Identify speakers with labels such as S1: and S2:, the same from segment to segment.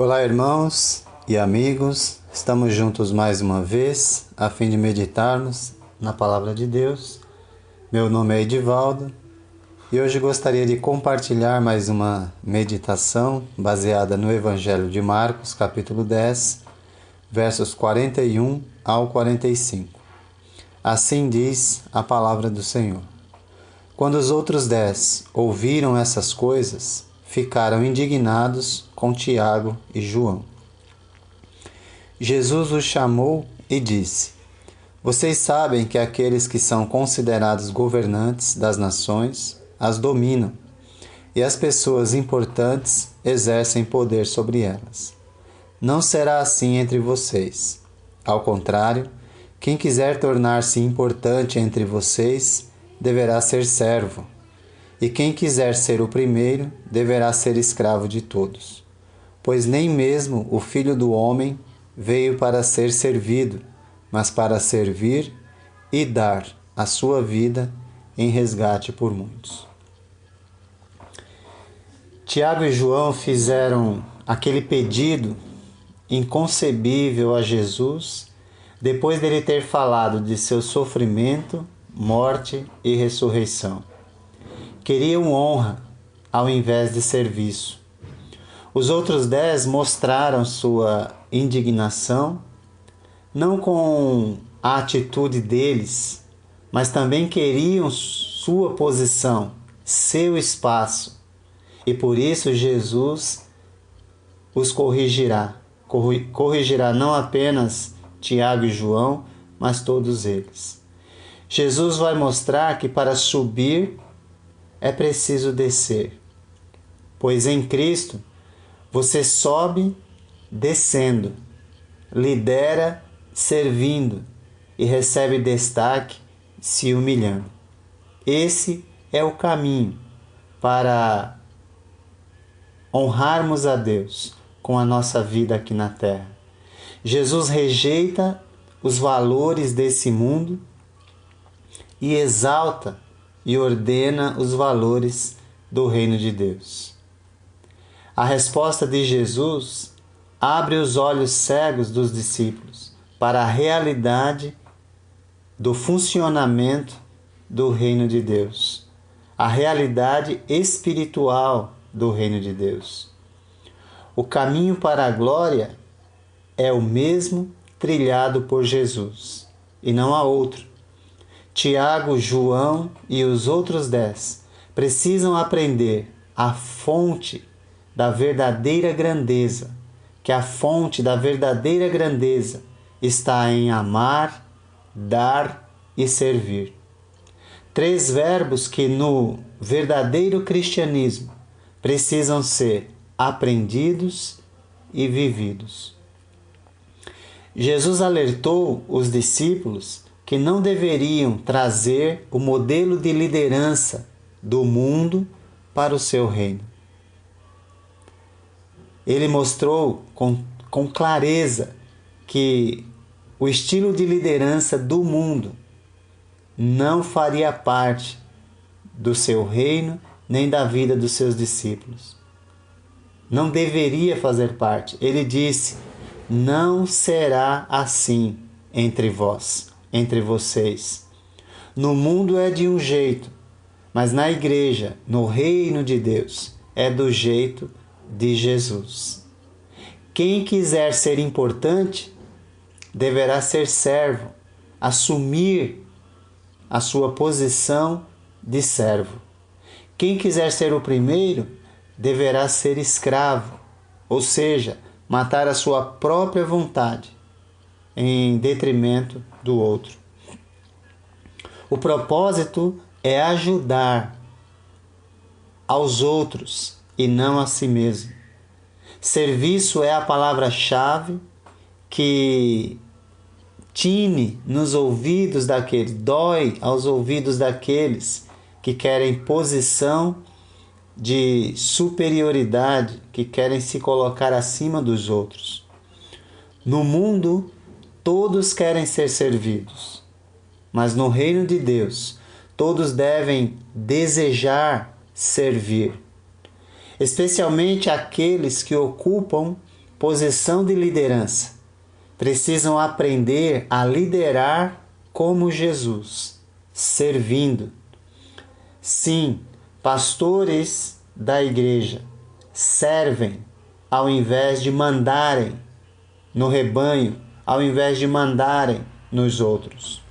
S1: Olá, irmãos e amigos, estamos juntos mais uma vez a fim de meditarmos na Palavra de Deus. Meu nome é Edivaldo e hoje gostaria de compartilhar mais uma meditação baseada no Evangelho de Marcos, capítulo 10, versos 41 ao 45. Assim diz a Palavra do Senhor. Quando os outros 10 ouviram essas coisas, ficaram indignados com Tiago e João. Jesus os chamou e disse: Vocês sabem que aqueles que são considerados governantes das nações as dominam, e as pessoas importantes exercem poder sobre elas. Não será assim entre vocês. Ao contrário, quem quiser tornar-se importante entre vocês deverá ser servo, e quem quiser ser o primeiro deverá ser escravo de todos. Pois nem mesmo o Filho do Homem veio para ser servido, mas para servir e dar a sua vida em resgate por muitos. Tiago e João fizeram aquele pedido inconcebível a Jesus depois dele ter falado de seu sofrimento, morte e ressurreição. Queriam honra ao invés de serviço. Os outros 10 mostraram sua indignação, não com a atitude deles, mas também queriam sua posição, seu espaço. E por isso Jesus os corrigirá. Corrigirá não apenas Tiago e João, mas todos eles. Jesus vai mostrar que para subir é preciso descer, pois em Cristo você sobe descendo, lidera servindo e recebe destaque se humilhando. Esse é o caminho para honrarmos a Deus com a nossa vida aqui na terra. Jesus rejeita os valores desse mundo e exalta e ordena os valores do reino de Deus. A resposta de Jesus abre os olhos cegos dos discípulos para a realidade do funcionamento do reino de Deus, a realidade espiritual do reino de Deus. O caminho para a glória é o mesmo trilhado por Jesus e não há outro. Tiago, João e os outros 10 precisam aprender a fonte da verdadeira grandeza, que a fonte da verdadeira grandeza está em amar, dar e servir. 3 verbos que no verdadeiro cristianismo precisam ser aprendidos e vividos. Jesus alertou os discípulos que não deveriam trazer o modelo de liderança do mundo para o seu reino. Ele mostrou com clareza que o estilo de liderança do mundo não faria parte do seu reino nem da vida dos seus discípulos. Não deveria fazer parte. Ele disse: não será assim entre vós, entre vocês. No mundo é de um jeito, mas na igreja, no reino de Deus, é do jeito de Jesus. Quem quiser ser importante deverá ser servo, assumir a sua posição de servo. Quem quiser ser o primeiro deverá ser escravo, ou seja, matar a sua própria vontade em detrimento do outro. O propósito é ajudar aos outros e não a si mesmo. Serviço é a palavra-chave que tine nos ouvidos daqueles, dói aos ouvidos daqueles que querem posição de superioridade, que querem se colocar acima dos outros. No mundo, todos querem ser servidos, mas no reino de Deus, todos devem desejar servir, especialmente aqueles que ocupam posição de liderança precisam aprender a liderar como Jesus, servindo. Sim, pastores da igreja servem ao invés de mandarem no rebanho, ao invés de mandarem nos outros.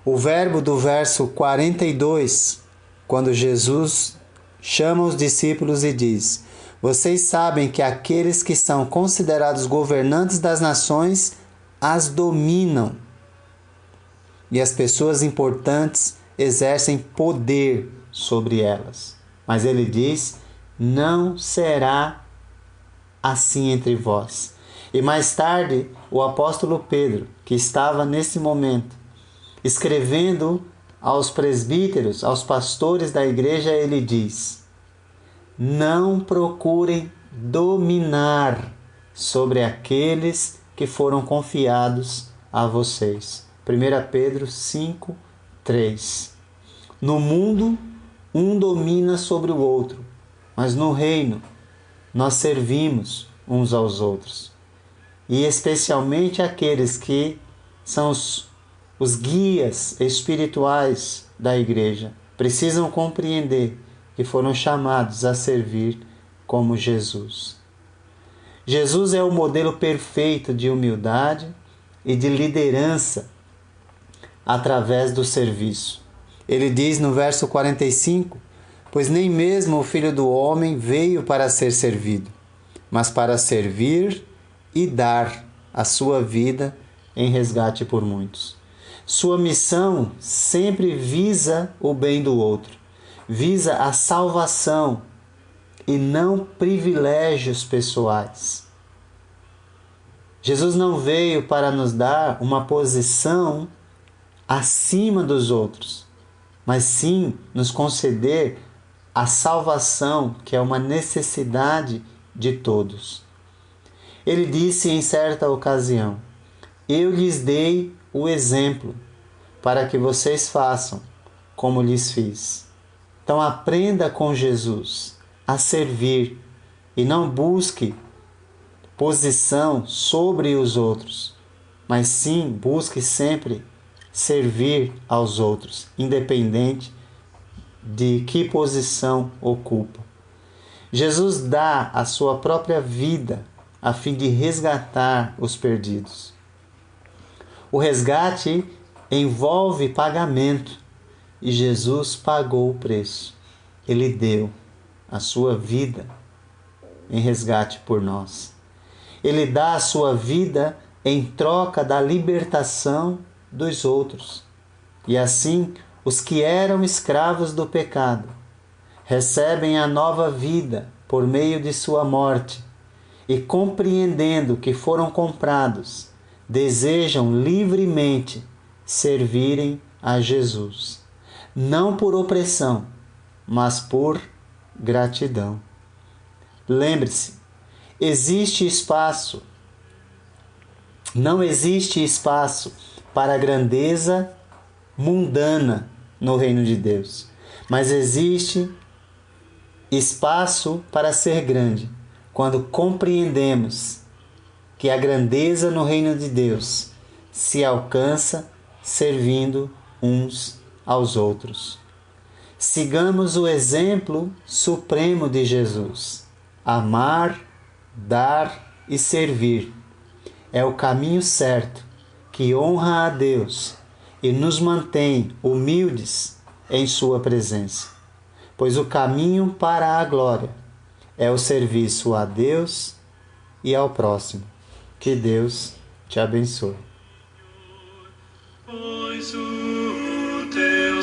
S1: O verbo do verso 42, quando Jesus chama os discípulos e diz: vocês sabem que aqueles que são considerados governantes das nações as dominam. E as pessoas importantes exercem poder sobre elas. Mas ele diz: não será assim entre vós. E mais tarde, o apóstolo Pedro, que estava nesse momento escrevendo aos presbíteros, aos pastores da igreja, ele diz: não procurem dominar sobre aqueles que foram confiados a vocês. 1 Pedro 5, 3. No mundo, um domina sobre o outro, mas no reino nós servimos uns aos outros. E especialmente aqueles que são os guias espirituais da igreja precisam compreender que foram chamados a servir como Jesus. Jesus é o modelo perfeito de humildade e de liderança através do serviço. Ele diz no verso 45: pois nem mesmo o Filho do Homem veio para ser servido, mas para servir e dar a sua vida em resgate por muitos. Sua missão sempre visa o bem do outro, visa a salvação e não privilégios pessoais. Jesus não veio para nos dar uma posição acima dos outros, mas sim nos conceder a salvação, que é uma necessidade de todos. Ele disse em certa ocasião: eu lhes dei o exemplo para que vocês façam como lhes fiz. Então aprenda com Jesus a servir e não busque posição sobre os outros, mas sim busque sempre servir aos outros, independente de que posição ocupa. Jesus dá a sua própria vida a fim de resgatar os perdidos. O resgate envolve pagamento e Jesus pagou o preço. Ele deu a sua vida em resgate por nós. Ele dá a sua vida em troca da libertação dos outros. E assim, os que eram escravos do pecado recebem a nova vida por meio de sua morte e, compreendendo que foram comprados, desejam livremente servirem a Jesus, não por opressão, mas por gratidão. Lembre-se, não existe espaço para a grandeza mundana no reino de Deus, mas existe espaço para ser grande quando compreendemos que a grandeza no reino de Deus se alcança servindo uns aos outros. Sigamos o exemplo supremo de Jesus. Amar, dar e servir é o caminho certo que honra a Deus e nos mantém humildes em sua presença. Pois o caminho para a glória é o serviço a Deus e ao próximo. Que Deus te abençoe. Pois o teu